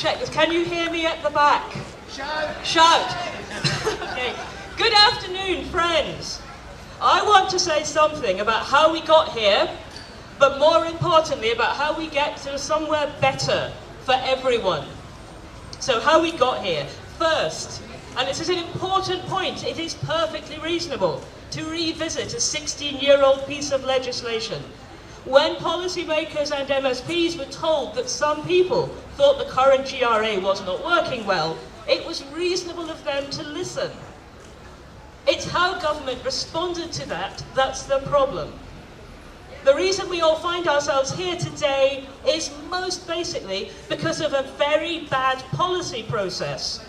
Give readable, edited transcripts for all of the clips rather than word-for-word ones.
check this. Can you hear me at the back? Shout! Shout! Okay. Good afternoon, friends. I want to say something about how we got here, but more importantly about how we get to somewhere better for everyone. So how we got here. First, and this is an important point, it is perfectly reasonable to revisit a 16-year-old piece of legislation. When policymakers and MSPs were told that some people thought the current GRA was not working well, it was reasonable of them to listen. It's how government responded to that that's the problem. The reason we all find ourselves here today is most basically because of a very bad policy process.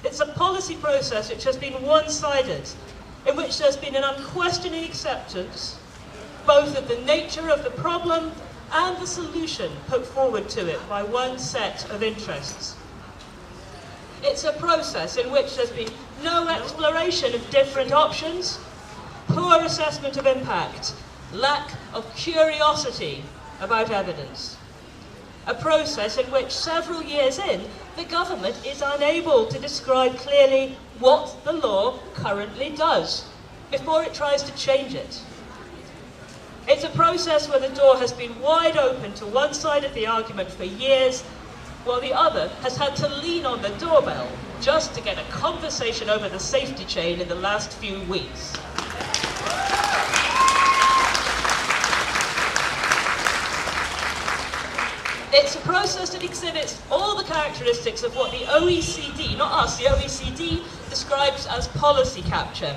It's a policy process which has been one-sided, in which there's been an unquestioning acceptance both of the nature of the problem and the solution put forward to it by one set of interests. It's a process in which there's been no exploration of different options, poor assessment of impact, lack of curiosity about evidence. A process in which several years in, the government is unable to describe clearly what the law currently does before it tries to change it. It's a process where the door has been wide open to one side of the argument for years, while the other has had to lean on the doorbell just to get a conversation over the safety chain in the last few weeks. It's a process that exhibits all the characteristics of what the OECD, not us, the OECD describes as policy capture.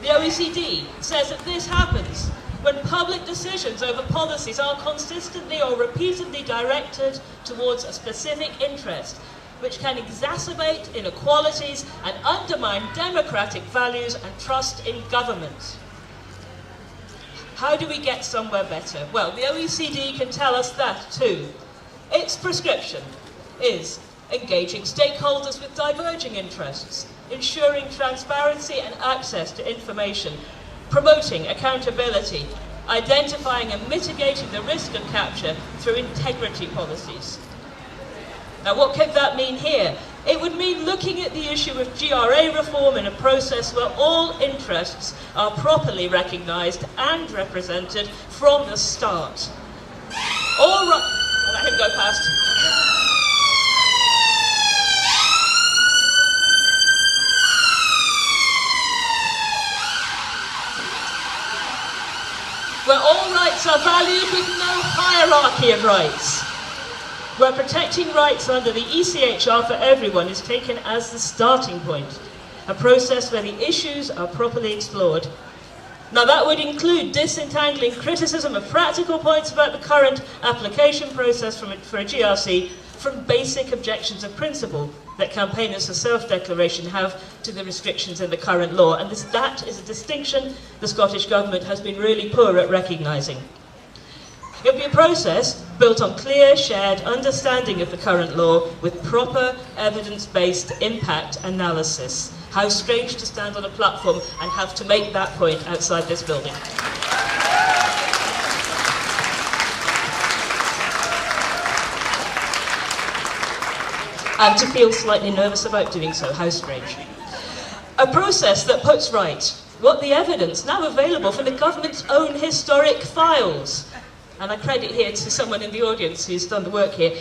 The OECD says that this happens when public decisions over policies are consistently or repeatedly directed towards a specific interest, which can exacerbate inequalities and undermine democratic values and trust in government. How do we get somewhere better? Well, the OECD can tell us that too. Its prescription is engaging stakeholders with diverging interests, ensuring transparency and access to information, promoting accountability, identifying and mitigating the risk of capture through integrity policies. Now, what could that mean here? It would mean looking at the issue of GRA reform in a process where all interests are properly recognised and represented from the start. All right. Let him go past. Where all rights are valued with no hierarchy of rights. Where protecting rights under the ECHR for everyone is taken as the starting point. A process where the issues are properly explored. Now that would include disentangling criticism of practical points about the current application process for a GRC from basic objections of principle that campaigners for self-declaration have to the restrictions in the current law. And that is a distinction the Scottish Government has been really poor at recognising. It will be a process built on clear, shared understanding of the current law with proper evidence-based impact analysis. How strange to stand on a platform and have to make that point outside this building. And to feel slightly nervous about doing so. How strange. A process that puts right what the evidence now available from the government's own historic files, and I credit here to someone in the audience who's done the work here,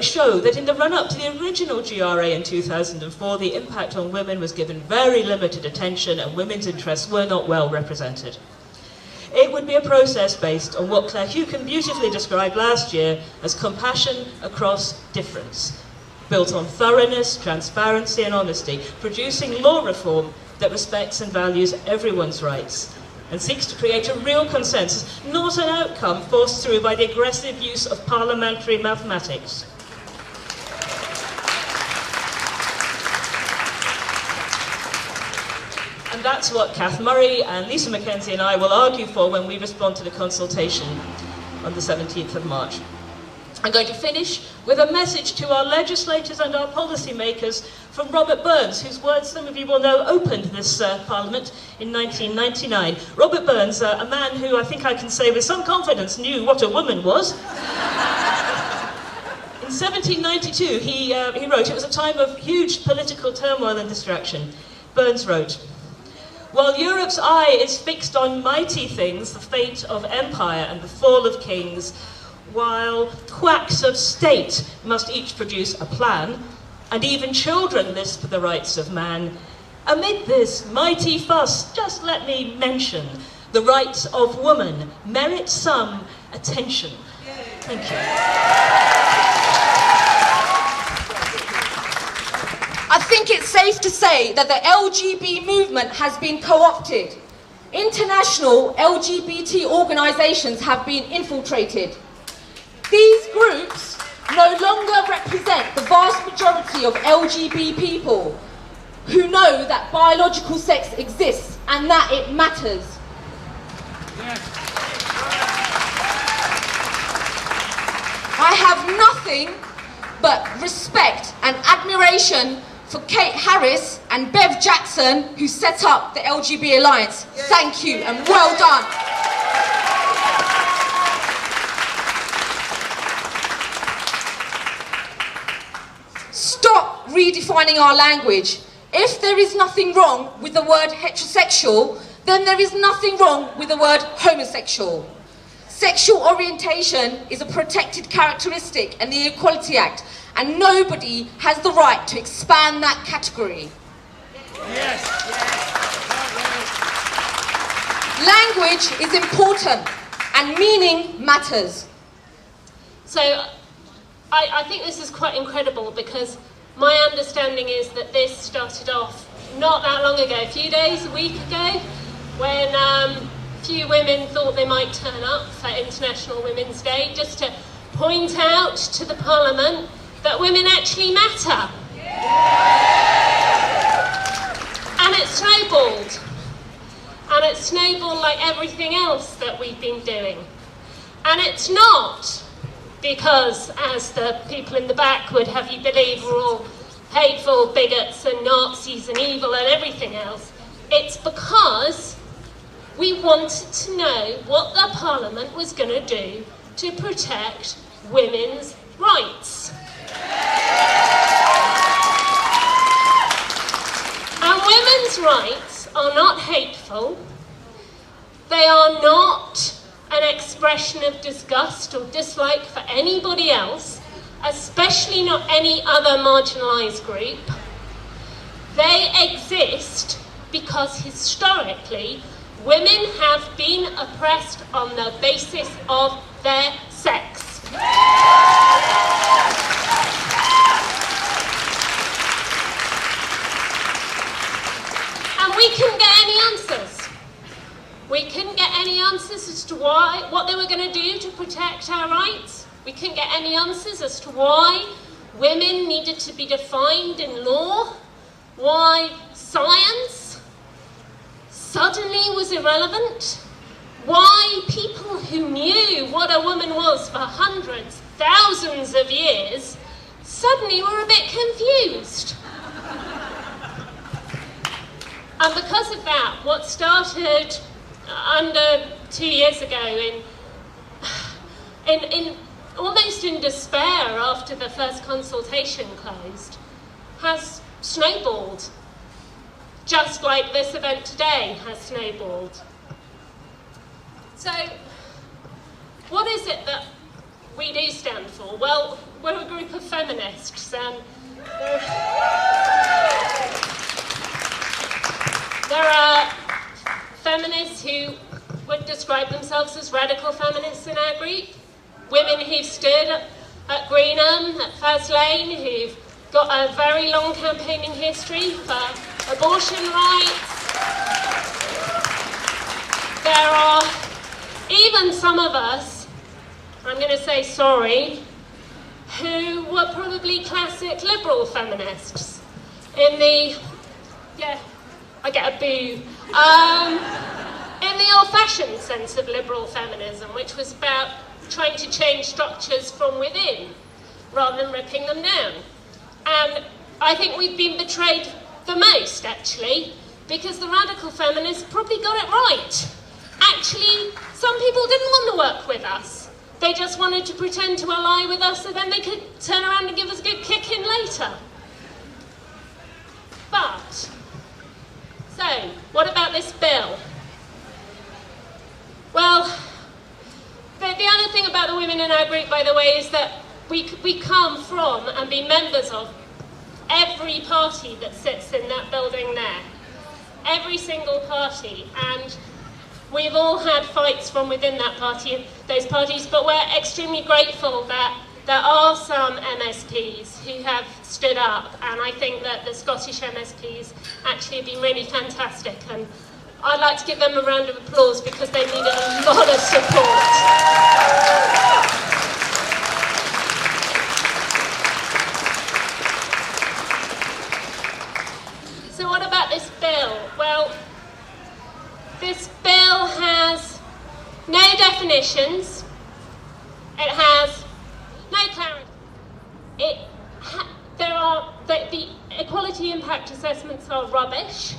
show that in the run-up to the original GRA in 2004, the impact on women was given very limited attention and women's interests were not well represented. It would be a process based on what Claire Hucon beautifully described last year as compassion across difference, built on thoroughness, transparency and honesty, producing law reform that respects and values everyone's rights and seeks to create a real consensus, not an outcome forced through by the aggressive use of parliamentary mathematics. And that's what Kath Murray and Lisa Mackenzie and I will argue for when we respond to the consultation on the 17th of March. I'm going to finish with a message to our legislators and our policymakers from Robert Burns, whose words some of you will know opened this Parliament in 1999. Robert Burns, a man who I think I can say with some confidence knew what a woman was. In 1792, he wrote, it was a time of huge political turmoil and distraction. Burns wrote, "While Europe's eye is fixed on mighty things, the fate of empire and the fall of kings, while quacks of state must each produce a plan, and even children lisp the rights of man, amid this mighty fuss, just let me mention, the rights of woman merit some attention." Thank you. I think it's safe to say that the LGBT movement has been co-opted. International LGBT organisations have been infiltrated. These groups no longer represent the vast majority of LGBT people who know that biological sex exists and that it matters. Yes. I have nothing but respect and admiration for Kate Harris and Bev Jackson, who set up the LGBT Alliance. Thank you and well done. Stop redefining our language. If there is nothing wrong with the word heterosexual, then there is nothing wrong with the word homosexual. Sexual orientation is a protected characteristic in the Equality Act, and nobody has the right to expand that category. Yes. Language is important and meaning matters. So I think this is quite incredible, because my understanding is that this started off not that long ago, a few days, a week ago, when few women thought they might turn up for International Women's Day just to point out to the Parliament that women actually matter. And it snowballed. And it snowballed like everything else that we've been doing. And it's not because, as the people in the back would have you believe, we're all hateful bigots and Nazis and evil and everything else. It's because we wanted to know what the Parliament was going to do to protect women's rights. And women's rights are not hateful. They are not an expression of disgust or dislike for anybody else, especially not any other marginalised group. They exist because historically women have been oppressed on the basis of their sex. And we couldn't get any answers. We couldn't get any answers as to what they were going to do to protect our rights. We couldn't get any answers as to why women needed to be defined in law, why science suddenly was irrelevant, why people who knew what a woman was for hundreds, thousands of years suddenly were a bit confused. And because of that, what started under 2 years ago in almost in despair after the first consultation closed, has snowballed, just like this event today has snowballed. So, what is it that we do stand for? Well, we're a group of feminists, and there are feminists who would describe themselves as radical feminists in our group, women who've stood at Greenham, at Faz Lane, who've got a very long campaigning history for abortion rights. There are even some of us, I'm going to say sorry, who were probably classic liberal feminists in the, yeah, I get a boo, in the old-fashioned sense of liberal feminism, which was about trying to change structures from within rather than ripping them down. And I think we've been betrayed the most, actually, because the radical feminists probably got it right. Actually, some people didn't want to work with us. They just wanted to pretend to ally with us so then they could turn around and give us a good kick in later. But, so, what about this bill? Well, the other thing about the women in our group, by the way, is that we come from and be members of every party that sits in that building there. Every single party. And we've all had fights from within those parties, but we're extremely grateful that there are some MSPs who have stood up, and I think that the Scottish MSPs actually have been really fantastic, and I'd like to give them a round of applause because they needed a lot of support. So what about this bill? Well, this bill has no definitions, it has no clarity. The equality impact assessments are rubbish.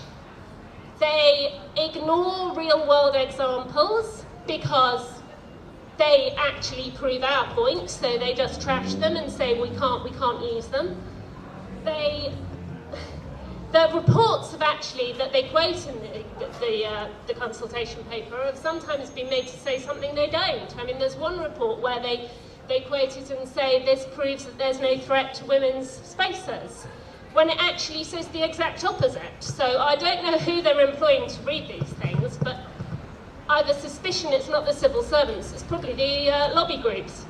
They ignore real-world examples because they actually prove our point, so they just trash them and say we can't use them. The reports have actually, that they quote in the consultation paper, have sometimes been made to say something they don't. I mean, there's one report where they quote it and say this proves that there's no threat to women's spaces, when it actually says the exact opposite. So I don't know who they're employing to read these things, but I have a suspicion it's not the civil servants, it's probably the lobby groups.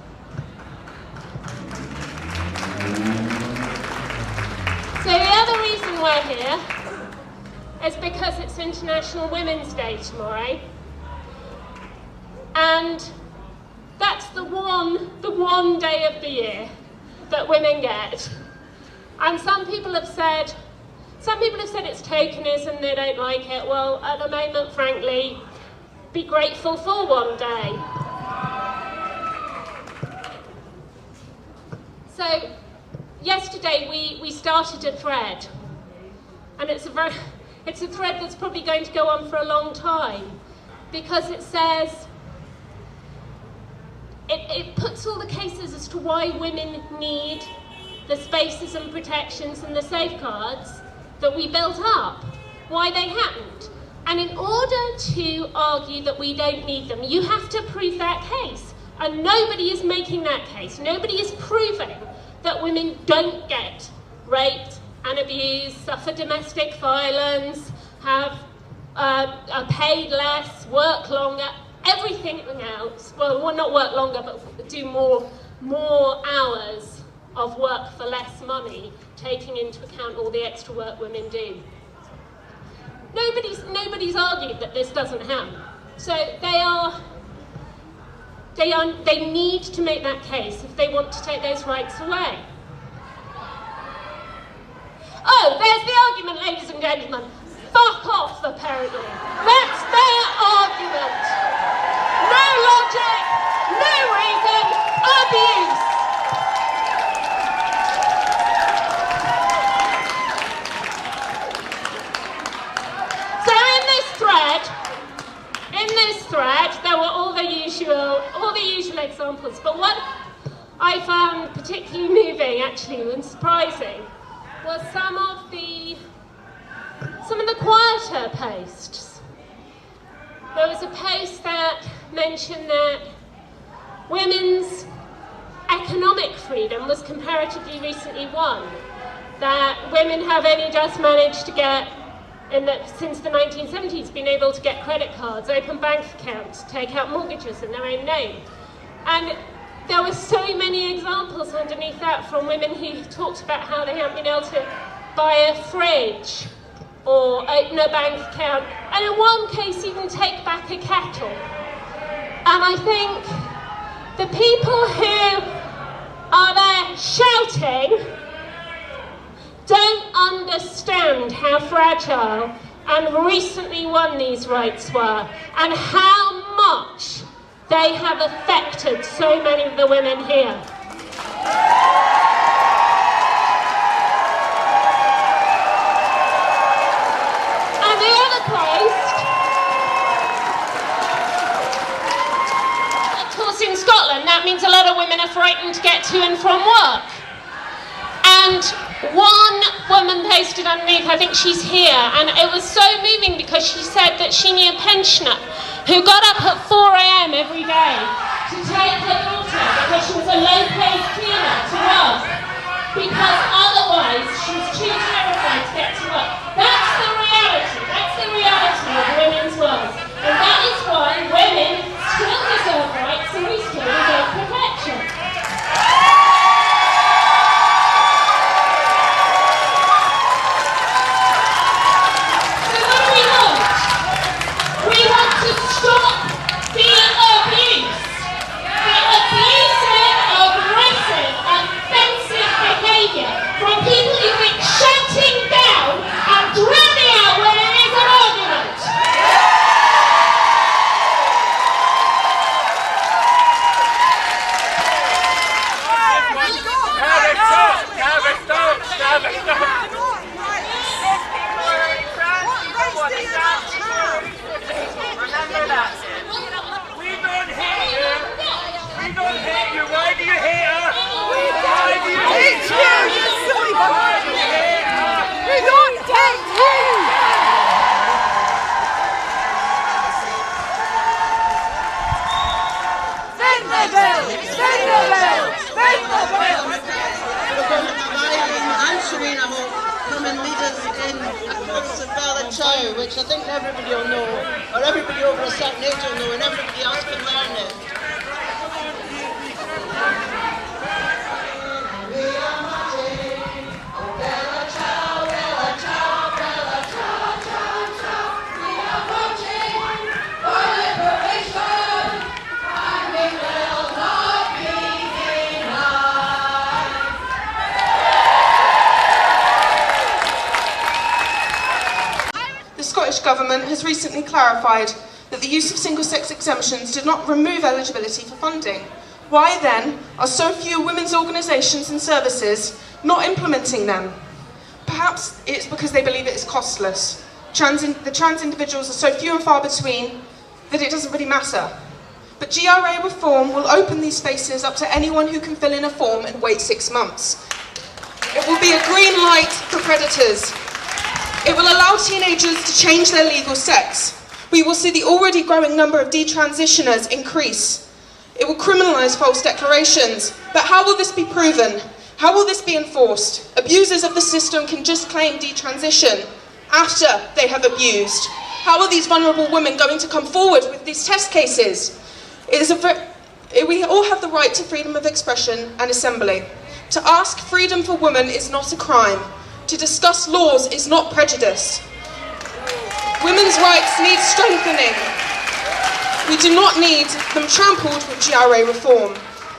So the other reason we're here is because it's International Women's Day tomorrow, and that's the one day of the year that women get. And some people have said it's tokenism, they don't like it. Well, at the moment, frankly, be grateful for one day. So, yesterday we started a thread, and it's a thread that's probably going to go on for a long time, because it says, it puts all the cases as to why women need the spaces and protections and the safeguards that we built up, why they hadn't. And in order to argue that we don't need them, you have to prove that case. And nobody is making that case. Nobody is proving that women don't get raped and abused, suffer domestic violence, are paid less, work longer, everything else. Well, not work longer, but do more hours of work for less money, taking into account all the extra work women do. Nobody's argued that this doesn't happen. So they need to make that case if they want to take those rights away. Oh, there's the argument, ladies and gentlemen. Fuck off, apparently. That's their argument. No logic, no reason, abuse. So in this thread, there were all the usual examples. But what I found particularly moving, actually, and surprising, was some of the quieter posts. There was a post that mentioned that women's economic freedom was comparatively recently won, that women have only just managed to get, since the 1970s, been able to get credit cards, open bank accounts, take out mortgages in their own name. And there were so many examples underneath that from women who talked about how they haven't been able to buy a fridge or open a bank account, and in one case even take back a kettle. And I think the people who are there shouting don't understand how fragile and recently won these rights were, and how much they have affected so many of the women here. And the other post, of course in Scotland, that women are frightened to get to and from work. And one woman posted underneath, I think she's here, and it was so moving because she said that she knew a pensioner who got up at 4 a.m. every day to take her daughter, because she was a low-paid cleaner, to work, because otherwise she was too terrified to get to work. That's the reality of women's world. And that is why women still deserve rights and we still deserve protection. We want to stop the abuse, the abusive, aggressive, offensive behaviour from people who think shutting down and drowning out women is an argument. Remember that. We don't hate you. We don't hate you. Why do you hate us? Why do you hate you? You silly bugger. Why do you hate us? We don't hate you. Sing the bell. Sing the bell. Sing the bell. Marion and Shereen, I hope, come and lead us in a course of Bella Ciao, which I think everybody will know, or everybody over a certain age will know, and everybody else can learn it. The Scottish Government has recently clarified that the use of single-sex exemptions did not remove eligibility for funding. Why then are so few women's organisations and services not implementing them? Perhaps it's because they believe it is costless. The trans individuals are so few and far between that it doesn't really matter. But GRA reform will open these spaces up to anyone who can fill in a form and wait 6 months. It will be a green light for predators. It will allow teenagers to change their legal sex. We will see the already growing number of detransitioners increase. It will criminalise false declarations. But how will this be proven? How will this be enforced? Abusers of the system can just claim detransition after they have abused. How are these vulnerable women going to come forward with these test cases? We all have the right to freedom of expression and assembly. To ask freedom for women is not a crime. To discuss laws is not prejudice. Women's rights need strengthening. We do not need them trampled with GRA reform.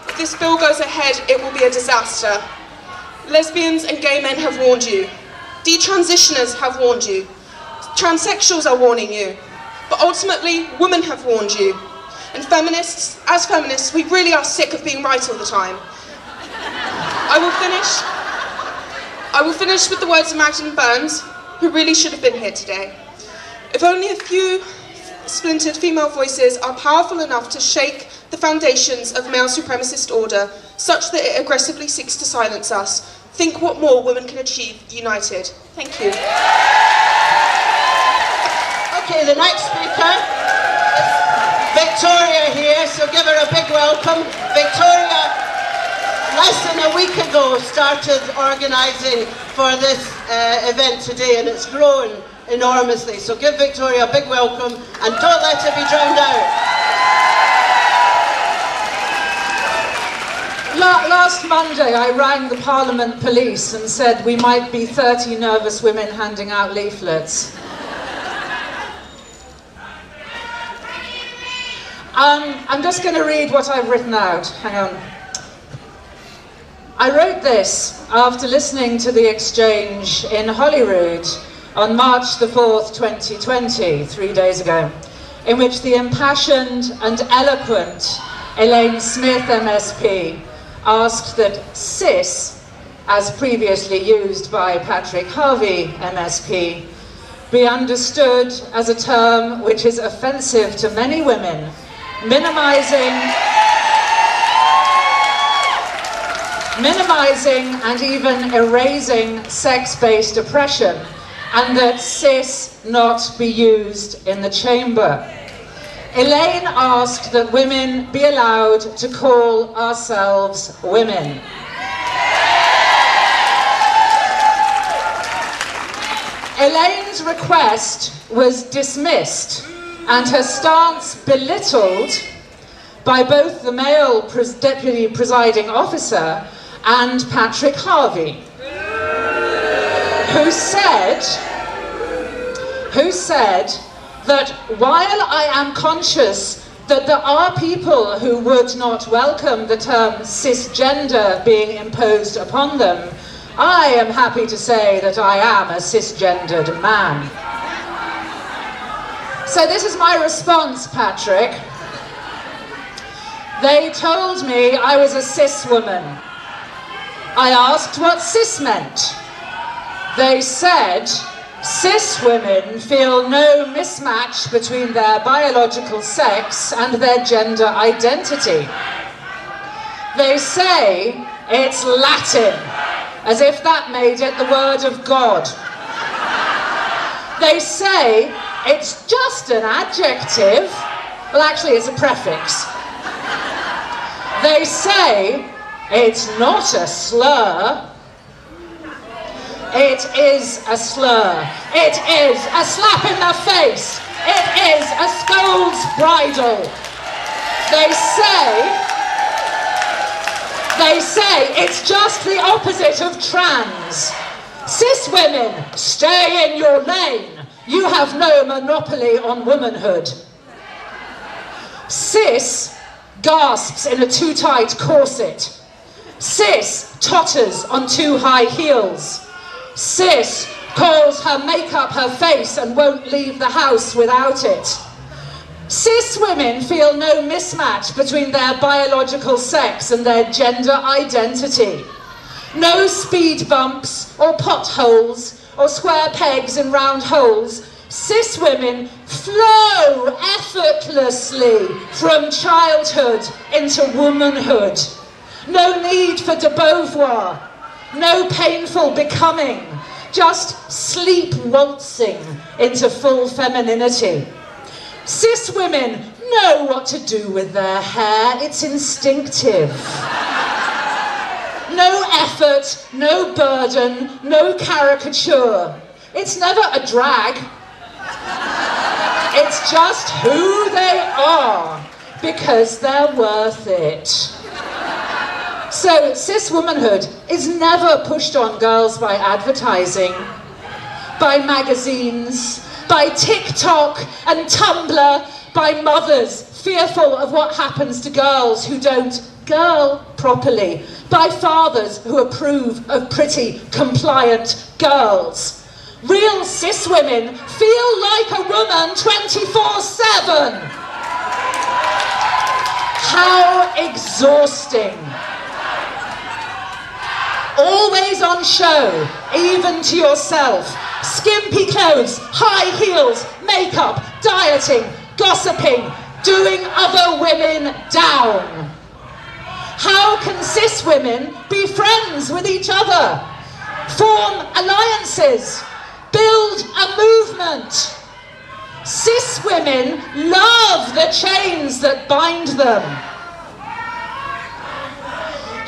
If this bill goes ahead, it will be a disaster. Lesbians and gay men have warned you. Detransitioners have warned you. Transsexuals are warning you. But ultimately, women have warned you. And as feminists, we really are sick of being right all the time. I will finish with the words of Magdalene Burns, who really should have been here today. If only a few splintered female voices are powerful enough to shake the foundations of male supremacist order, such that it aggressively seeks to silence us, think what more women can achieve united. Thank you. Okay, the next speaker is Victoria here, so give her a big welcome. Victoria, less than a week ago, started organising for this event today, and it's grown enormously. So give Victoria a big welcome and don't let her be drowned out. Last Monday I rang the Parliament police and said we might be 30 nervous women handing out leaflets. I'm just going to read what I've written out. Hang on. I wrote this after listening to the exchange in Holyrood on March the 4th, 2020, 3 days ago, in which the impassioned and eloquent Elaine Smith MSP asked that cis, as previously used by Patrick Harvey MSP, be understood as a term which is offensive to many women, minimising minimizing and even erasing sex-based oppression, and that cis not be used in the chamber. Elaine asked that women be allowed to call ourselves women. Elaine's request was dismissed and her stance belittled by both the male deputy presiding officer and Patrick Harvey, who said that while I am conscious that there are people who would not welcome the term cisgender being imposed upon them, I am happy to say that I am a cisgendered man. So this is my response, Patrick. They told me I was a cis woman. I asked what cis meant. They said cis women feel no mismatch between their biological sex and their gender identity. They say it's Latin, as if that made it the word of God. They say it's just an adjective. Well, actually, it's a prefix. They say it's not a slur. It is a slur. It is a slap in the face. It is a scold's bridle. They say it's just the opposite of trans. Cis women, stay in your lane. You have no monopoly on womanhood. Cis gasps in a too tight corset. Cis totters on too high heels. Cis calls her makeup her face and won't leave the house without it. Cis women feel no mismatch between their biological sex and their gender identity. No speed bumps or potholes or square pegs in round holes. Cis women flow effortlessly from childhood into womanhood. No need for de Beauvoir, no painful becoming, just sleep waltzing into full femininity. Cis women know what to do with their hair, it's instinctive. No effort, no burden, no caricature. It's never a drag. It's just who they are, because they're worth it. So cis womanhood is never pushed on girls by advertising, by magazines, by TikTok and Tumblr, by mothers fearful of what happens to girls who don't girl properly, by fathers who approve of pretty, compliant girls. Real cis women feel like a woman 24/7. How exhausting. Always on show, even to yourself. Skimpy clothes, high heels, makeup, dieting, gossiping, doing other women down. How can cis women be friends with each other? Form alliances, build a movement. Cis women love the chains that bind them.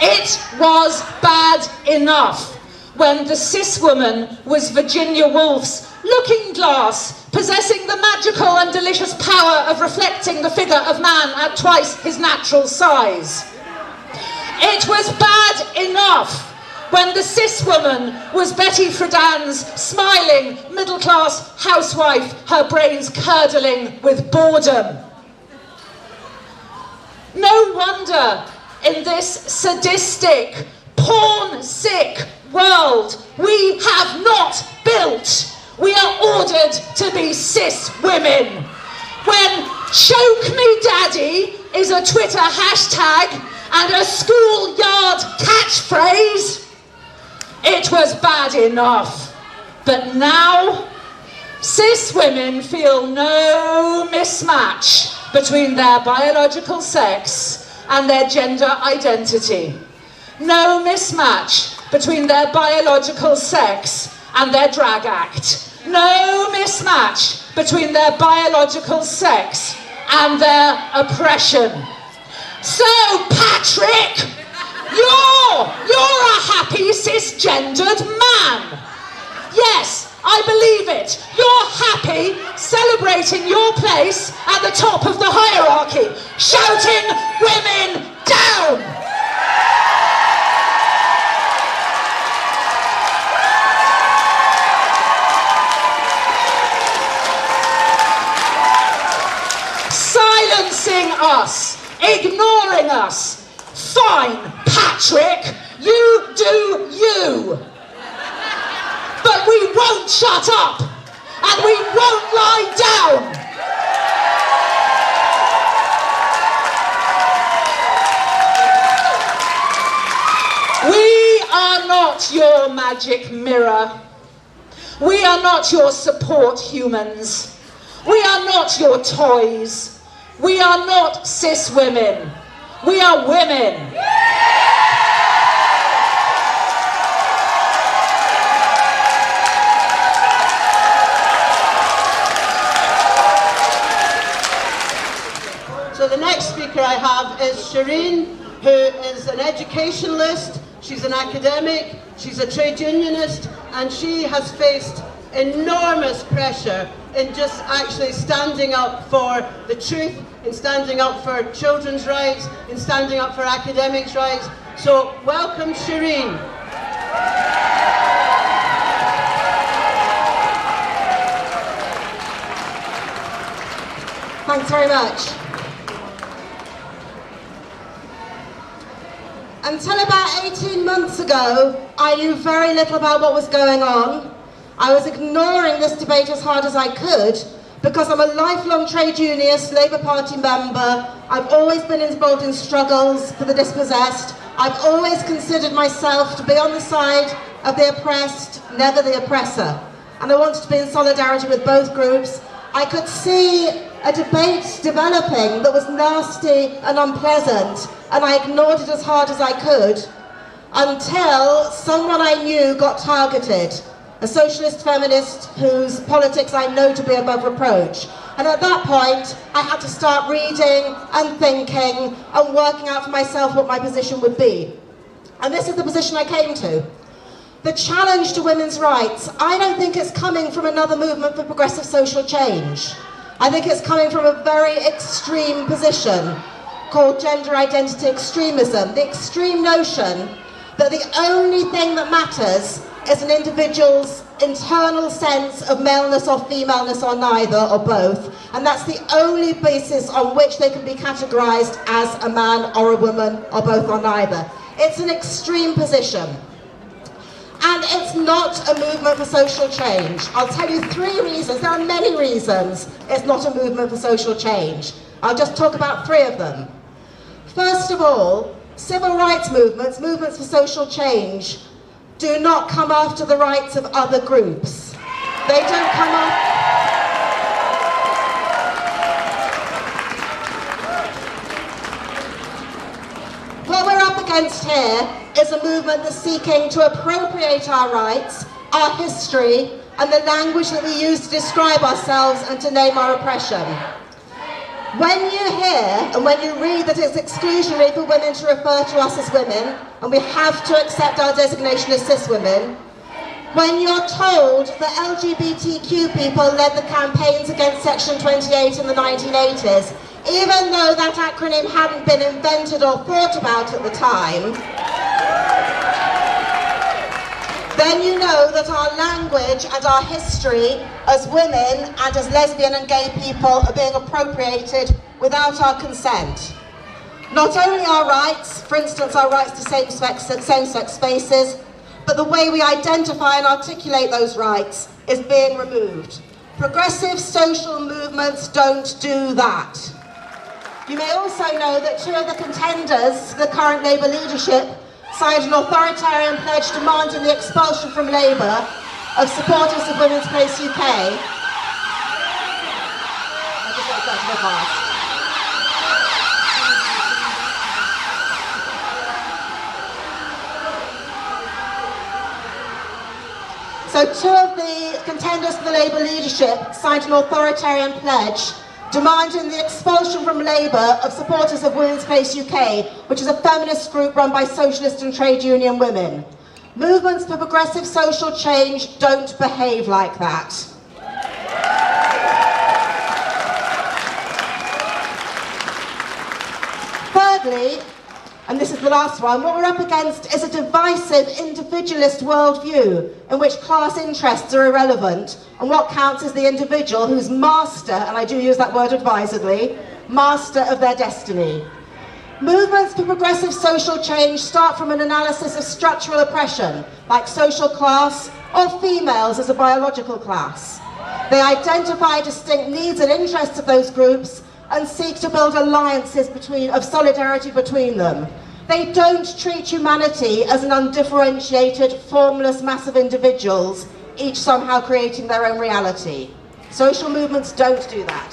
It was bad enough when the cis woman was Virginia Woolf's looking glass, possessing the magical and delicious power of reflecting the figure of man at twice his natural size. It was bad enough when the cis woman was Betty Friedan's smiling, middle-class housewife, her brains curdling with boredom. No wonder in this sadistic, porn-sick world we have not built. We are ordered to be cis women. When "choke me daddy" is a Twitter hashtag and a schoolyard catchphrase, it was bad enough. But now, cis women feel no mismatch between their biological sex and their gender identity. No mismatch between their biological sex and their drag act. No mismatch between their biological sex and their oppression. So, Patrick, you're a happy cisgendered man. Yes, I believe it. You're happy celebrating your place at the top of the hierarchy, shouting women down. Silencing us, ignoring us. Fine, Patrick, you do you. But we won't shut up, and we won't lie down. We are not your magic mirror. We are not your support humans. We are not your toys. We are not cis women. We are women. So the next speaker I have is Shereen, who is an educationalist, she's an academic, she's a trade unionist, and she has faced enormous pressure in just actually standing up for the truth, in standing up for children's rights, in standing up for academics' rights. So welcome, Shereen. Thanks very much. Until about 18 months ago, I knew very little about what was going on. I was ignoring this debate as hard as I could because I'm a lifelong trade unionist, Labour Party member. I've always been involved in struggles for the dispossessed. I've always considered myself to be on the side of the oppressed, never the oppressor. And I wanted to be in solidarity with both groups. I could see a debate developing that was nasty and unpleasant, and I ignored it as hard as I could until someone I knew got targeted. A socialist feminist whose politics I know to be above reproach. And at that point, I had to start reading and thinking and working out for myself what my position would be. And this is the position I came to. The challenge to women's rights, I don't think it's coming from another movement for progressive social change. I think it's coming from a very extreme position called gender identity extremism. The extreme notion that the only thing that matters is an individual's internal sense of maleness or femaleness or neither or both, and that's the only basis on which they can be categorised as a man or a woman or both or neither. It's an extreme position. And it's not a movement for social change. I'll tell you 3 reasons. There are many reasons it's not a movement for social change. I'll just talk about 3 of them. First of all, civil rights movements, movements for social change, do not come after the rights of other groups. They don't come after... What we're up against here is a movement that's seeking to appropriate our rights, our history, and the language that we use to describe ourselves and to name our oppression. When you hear and when you read that it's exclusionary for women to refer to us as women, and we have to accept our designation as cis women, when you're told that LGBTQ people led the campaigns against Section 28 in the 1980s, even though that acronym hadn't been invented or thought about at the time, then you know that our language and our history as women and as lesbian and gay people are being appropriated without our consent. Not only our rights, for instance our rights to same-sex spaces, but the way we identify and articulate those rights is being removed. Progressive social movements don't do that. You may also know that 2 of the contenders to the current Labour leadership signed an authoritarian pledge demanding the expulsion from Labour of supporters of Women's Place UK. So 2 of the contenders for the Labour leadership signed an authoritarian pledge demanding the expulsion from Labour of supporters of Women's Place UK, which is a feminist group run by socialist and trade union women. Movements for progressive social change don't behave like that. Thirdly, and this is the last one, what we're up against is a divisive individualist worldview in which class interests are irrelevant and what counts is the individual who's master, and I do use that word advisedly, master of their destiny. Movements for progressive social change start from an analysis of structural oppression, like social class or females as a biological class. They identify distinct needs and interests of those groups and seek to build alliances of solidarity between them. They don't treat humanity as an undifferentiated, formless mass of individuals, each somehow creating their own reality. Social movements don't do that.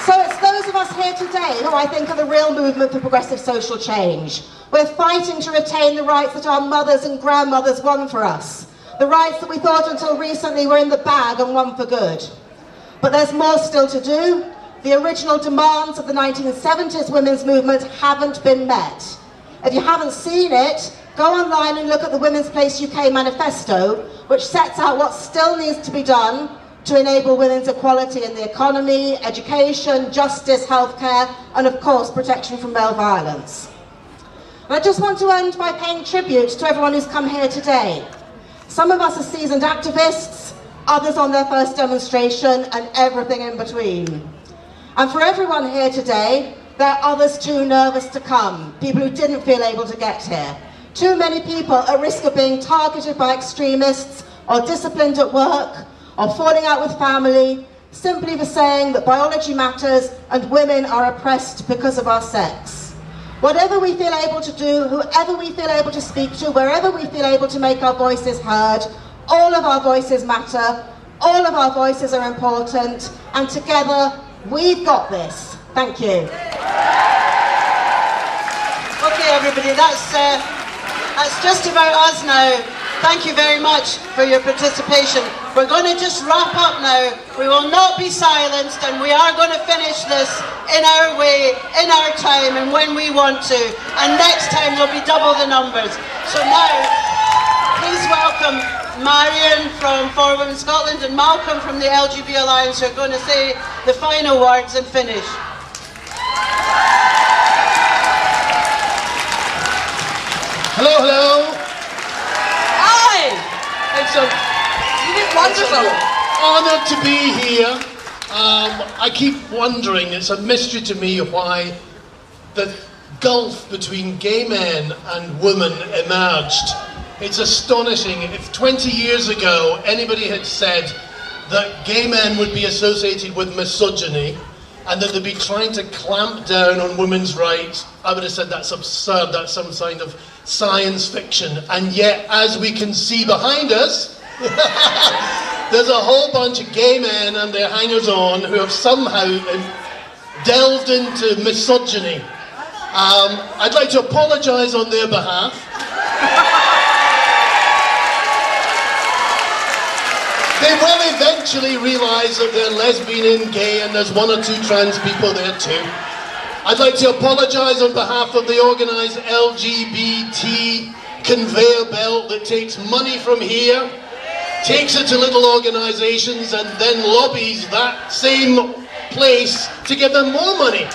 So it's those of us here today who I think are the real movement for progressive social change. We're fighting to retain the rights that our mothers and grandmothers won for us. The rights that we thought until recently were in the bag and won for good. But there's more still to do. The original demands of the 1970s women's movement haven't been met. If you haven't seen it, go online and look at the Women's Place UK manifesto, which sets out what still needs to be done to enable women's equality in the economy, education, justice, healthcare, and of course, protection from male violence. And I just want to end by paying tribute to everyone who's come here today. Some of us are seasoned activists, others on their first demonstration, and everything in between. And for everyone here today, there are others too nervous to come, people who didn't feel able to get here. Too many people at risk of being targeted by extremists, or disciplined at work, or falling out with family, simply for saying that biology matters and women are oppressed because of our sex. Whatever we feel able to do, whoever we feel able to speak to, wherever we feel able to make our voices heard, all of our voices matter, all of our voices are important, and together, we've got this. Thank you. Okay, everybody, that's just about us now. Thank you very much for your participation. We're going to just wrap up now. We will not be silenced, and we are going to finish this in our way, in our time, and when we want to. And next time there'll be double the numbers. So now, please welcome Marion from For Women Scotland and Malcolm from the LGBT Alliance, who are going to say the final words and finish. Hello, hello. Hi! It's Wonderful. honoured to be here. I keep wondering, it's a mystery to me why the gulf between gay men and women emerged. It's astonishing. If 20 years ago anybody had said that gay men would be associated with misogyny and that they'd be trying to clamp down on women's rights, I would have said that's absurd, that's some kind of science fiction. And yet, as we can see behind us, there's a whole bunch of gay men and their hangers-on who have somehow delved into misogyny. I'd like to apologise on their behalf. They will eventually realise that they're lesbian and gay, and there's one or two trans people there too. I'd like to apologise on behalf of the organised LGBT conveyor belt that takes money from here, takes it to little organisations, and then lobbies that same place to give them more money.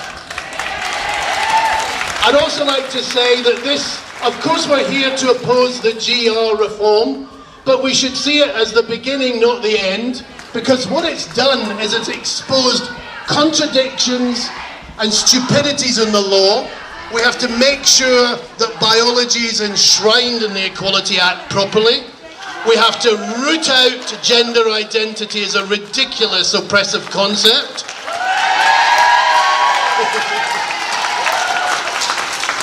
I'd also like to say that this, of course we're here to oppose the GR reform, but we should see it as the beginning, not the end, because what it's done is it's exposed contradictions and stupidities in the law. We have to make sure that biology is enshrined in the Equality Act properly. We have to root out gender identity as a ridiculous, oppressive concept.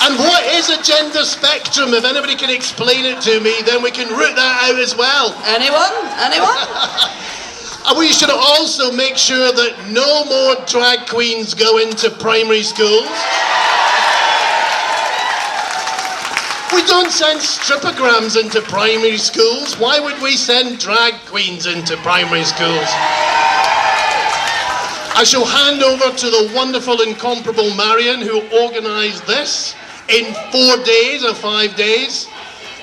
And what is a gender spectrum? If anybody can explain it to me, then we can root that out as well. Anyone? And we should also make sure that no more drag queens go into primary schools. We don't send stripograms into primary schools. Why would we send drag queens into primary schools? I shall hand over to the wonderful, incomparable Marion, who organised this in 4 days or 5 days.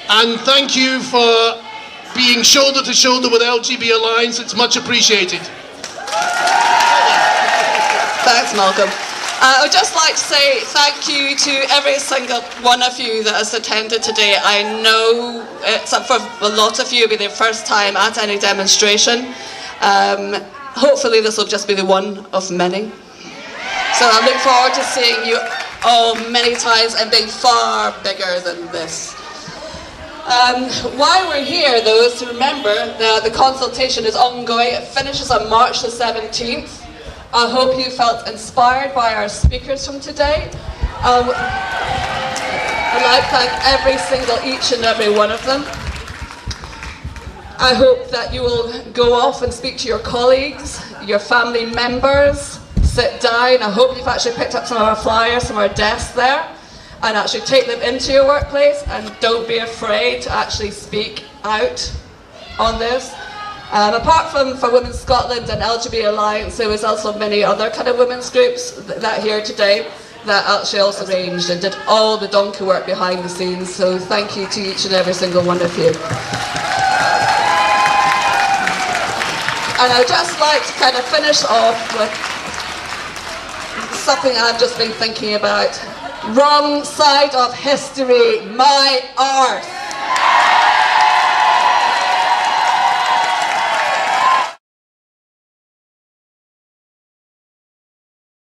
And thank you for being shoulder to shoulder with LGB Alliance. It's much appreciated. Thanks, Malcolm. I would just like to say thank you to every single one of you that has attended today. I know for a lot of you it'll be their first time at any demonstration. Hopefully this will just be the one of many. So I look forward to seeing you all many times and being far bigger than this. While we're here, though, is to remember that the consultation is ongoing. It finishes on March the 17th. I hope you felt inspired by our speakers from today. I'd like to thank each and every one of them. I hope that you will go off and speak to your colleagues, your family members, sit down. I hope you've actually picked up some of our flyers from our desk there and actually take them into your workplace, and don't be afraid to actually speak out on this. Apart from for Women's Scotland and LGBT Alliance, there was also many other kind of women's groups that here today that actually also arranged and did all the donkey work behind the scenes. So thank you to each and every single one of you. And I'd just like to kind of finish off with something I've just been thinking about. Wrong side of history, my arse.